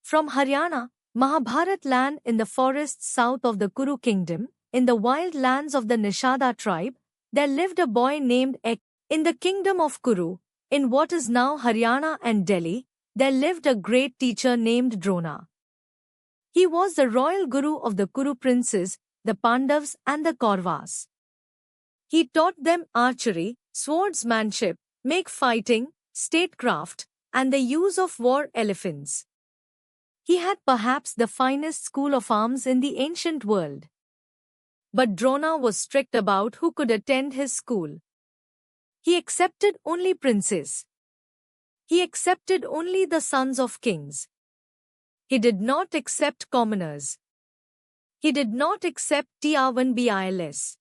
From Haryana, Mahabharat land in the forests south of the Kuru kingdom, in the wild lands of the Nishada tribe, there lived a boy named Ek. In the kingdom of Kuru, in what is now Haryana and Delhi, there lived a great teacher named Drona. He was the royal guru of the Kuru princes, the Pandavas and the Kauravas. He taught them archery, swordsmanship, make fighting, statecraft, and the use of war elephants. He had perhaps the finest school of arms in the ancient world. But Drona was strict about who could attend his school. He accepted only princes. He accepted only the sons of kings. He did not accept commoners. He did not accept T-R-1-BILS.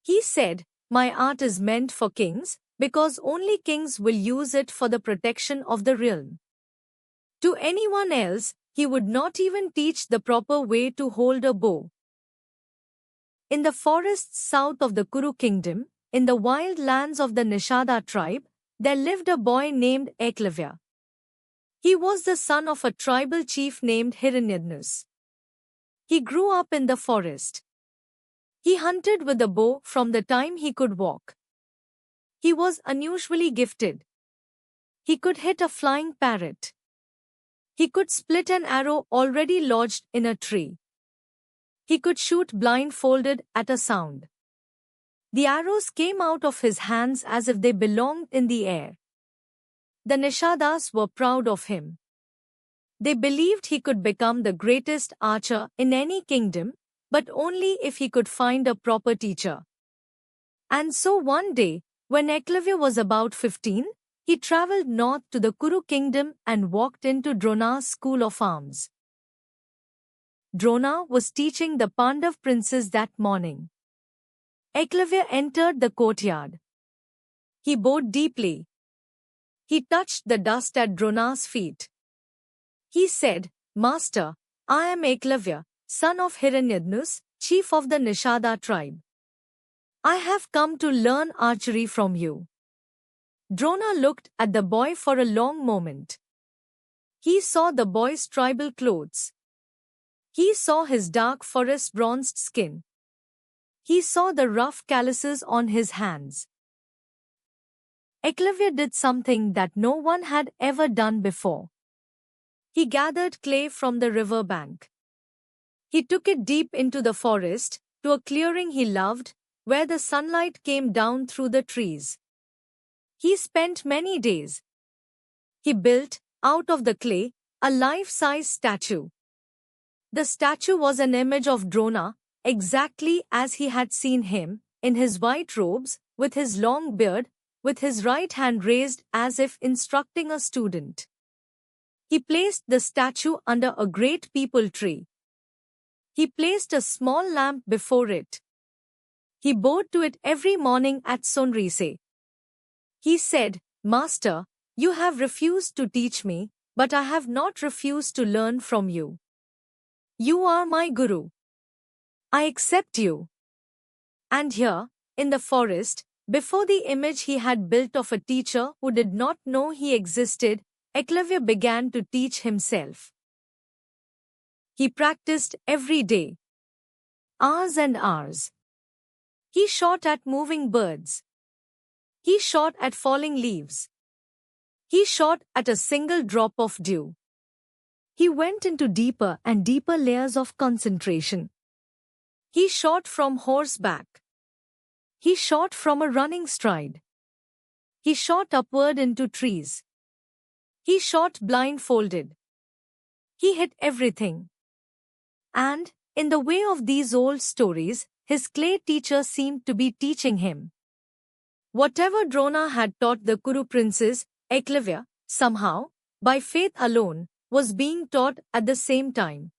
He said, "My art is meant for kings, because only kings will use it for the protection of the realm." To anyone else, he would not even teach the proper way to hold a bow. In the forests south of the Kuru kingdom, in the wild lands of the Nishada tribe, there lived a boy named Eklavya. He was the son of a tribal chief named Hiranyadnus. He grew up in the forest. He hunted with a bow from the time he could walk. He was unusually gifted. He could hit a flying parrot. He could split an arrow already lodged in a tree. He could shoot blindfolded at a sound. The arrows came out of his hands as if they belonged in the air. The Nishadas were proud of him. They believed he could become the greatest archer in any kingdom, but only if he could find a proper teacher. And so one day, when Eklavya was about 15, he travelled north to the Kuru kingdom and walked into Drona's school of arms. Drona was teaching the Pandav princes that morning. Eklavya entered the courtyard. He bowed deeply. He touched the dust at Drona's feet. He said, "Master, I am Eklavya, son of Hiranyadnus, chief of the Nishada tribe. I have come to learn archery from you." Drona looked at the boy for a long moment. He saw the boy's tribal clothes. He saw his dark forest-bronzed skin. He saw the rough calluses on his hands. Eklavya did something that no one had ever done before. He gathered clay from the river bank. He took it deep into the forest, to a clearing he loved, where the sunlight came down through the trees. He spent many days. He built, out of the clay, a life-size statue. The statue was an image of Drona, exactly as he had seen him, in his white robes, with his long beard, with his right hand raised as if instructing a student. He placed the statue under a great peepal tree. He placed a small lamp before it. He bowed to it every morning at sunrise. He said, "Master, you have refused to teach me, but I have not refused to learn from you. You are my guru. I accept you." And here, in the forest, before the image he had built of a teacher who did not know he existed, Eklavya began to teach himself. He practiced every day. Hours and hours. He shot at moving birds. He shot at falling leaves. He shot at a single drop of dew. He went into deeper and deeper layers of concentration. He shot from horseback. He shot from a running stride. He shot upward into trees. He shot blindfolded. He hit everything. And, in the way of these old stories, his clay teacher seemed to be teaching him. Whatever Drona had taught the Kuru princes, Eklavya, somehow, by faith alone, was being taught at the same time.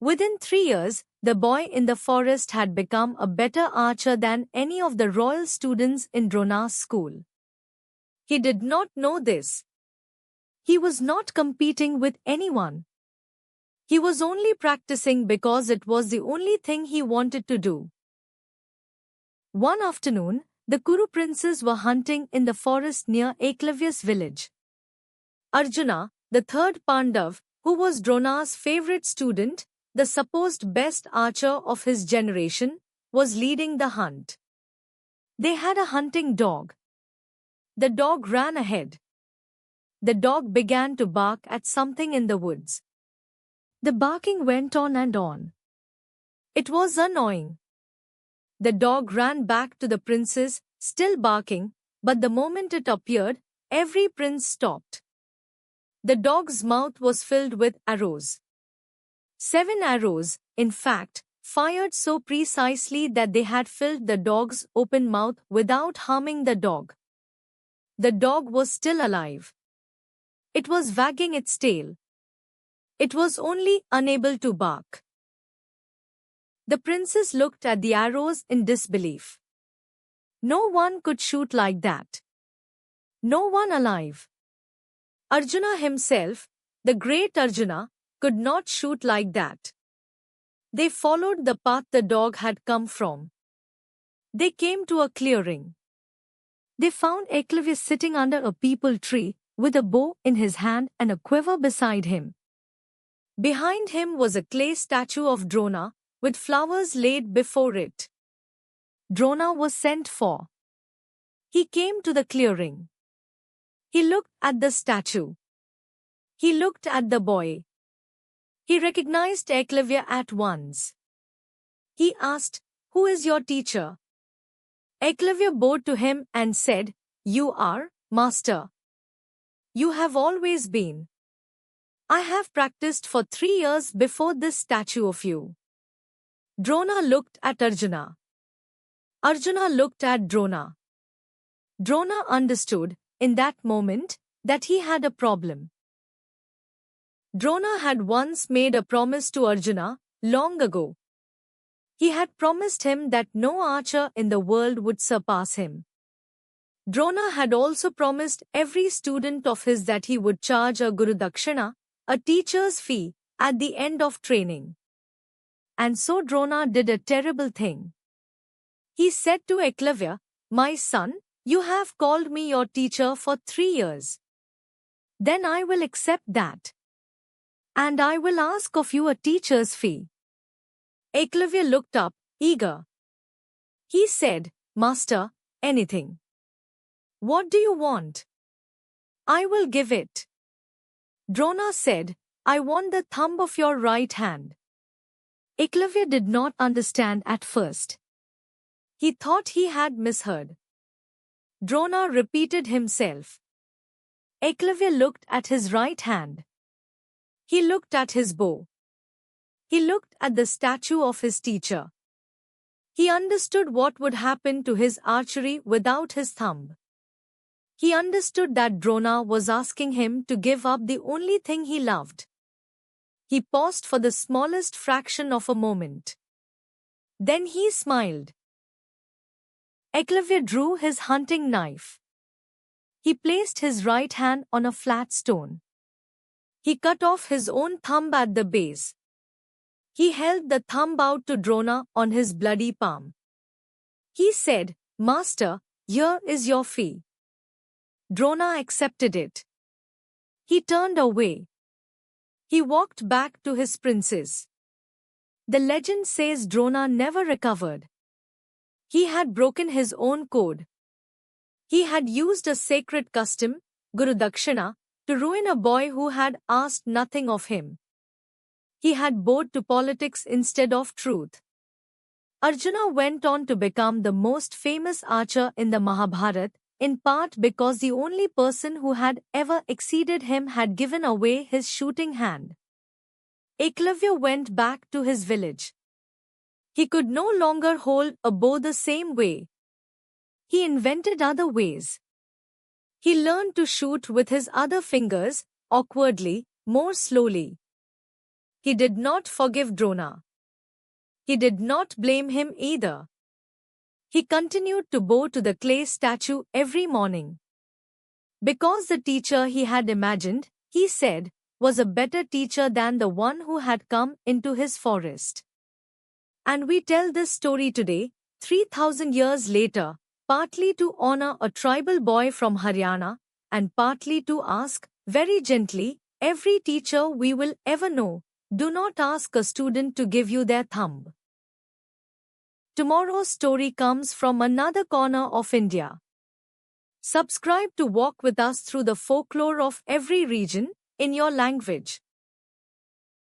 Within 3 years, the boy in the forest had become a better archer than any of the royal students in Drona's school. He did not know this. He was not competing with anyone. He was only practicing because it was the only thing he wanted to do. One afternoon, the Kuru princes were hunting in the forest near Eklavya's village. Arjuna, the third Pandav, who was Drona's favorite student, the supposed best archer of his generation, was leading the hunt. They had a hunting dog. The dog ran ahead. The dog began to bark at something in the woods. The barking went on and on. It was annoying. The dog ran back to the princes, still barking, but the moment it appeared, every prince stopped. The dog's mouth was filled with arrows. 7 arrows, in fact, fired so precisely that they had filled the dog's open mouth without harming the dog. The dog was still alive. It was wagging its tail. It was only unable to bark. The princes looked at the arrows in disbelief. No one could shoot like that. No one alive. Arjuna himself, the great Arjuna, could not shoot like that. They followed the path the dog had come from. They came to a clearing. They found Eklavya sitting under a peepal tree, with a bow in his hand and a quiver beside him. Behind him was a clay statue of Drona, with flowers laid before it. Drona was sent for. He came to the clearing. He looked at the statue. He looked at the boy. He recognized Eklavya at once. He asked, "Who is your teacher?" Eklavya bowed to him and said, "You are, master. You have always been. I have practiced for 3 years before this statue of you." Drona looked at Arjuna. Arjuna looked at Drona. Drona understood, in that moment, that he had a problem. Drona had once made a promise to Arjuna, long ago. He had promised him that no archer in the world would surpass him. Drona had also promised every student of his that he would charge a Guru Dakshina, a teacher's fee, at the end of training. And so Drona did a terrible thing. He said to Eklavya, "My son, you have called me your teacher for 3 years. Then I will accept that. And I will ask of you a teacher's fee." Eklavya looked up, eager. He said, "Master, anything. What do you want? I will give it." Drona said, "I want the thumb of your right hand." Eklavya did not understand at first. He thought he had misheard. Drona repeated himself. Eklavya looked at his right hand. He looked at his bow. He looked at the statue of his teacher. He understood what would happen to his archery without his thumb. He understood that Drona was asking him to give up the only thing he loved. He paused for the smallest fraction of a moment. Then he smiled. Eklavya drew his hunting knife. He placed his right hand on a flat stone. He cut off his own thumb at the base. He held the thumb out to Drona on his bloody palm. He said, "Master, here is your fee." Drona accepted it. He turned away. He walked back to his princes. The legend says Drona never recovered. He had broken his own code. He had used a sacred custom, Guru Dakshina, to ruin a boy who had asked nothing of him. He had bowed to politics instead of truth. Arjuna went on to become the most famous archer in the Mahabharata, in part because the only person who had ever exceeded him had given away his shooting hand. Eklavya went back to his village. He could no longer hold a bow the same way. He invented other ways. He learned to shoot with his other fingers, awkwardly, more slowly. He did not forgive Drona. He did not blame him either. He continued to bow to the clay statue every morning. Because the teacher he had imagined, he said, was a better teacher than the one who had come into his forest. And we tell this story today, 3,000 years later, partly to honor a tribal boy from Haryana, and partly to ask, very gently, every teacher we will ever know, do not ask a student to give you their thumb. Tomorrow's story comes from another corner of India. Subscribe to walk with us through the folklore of every region in your language.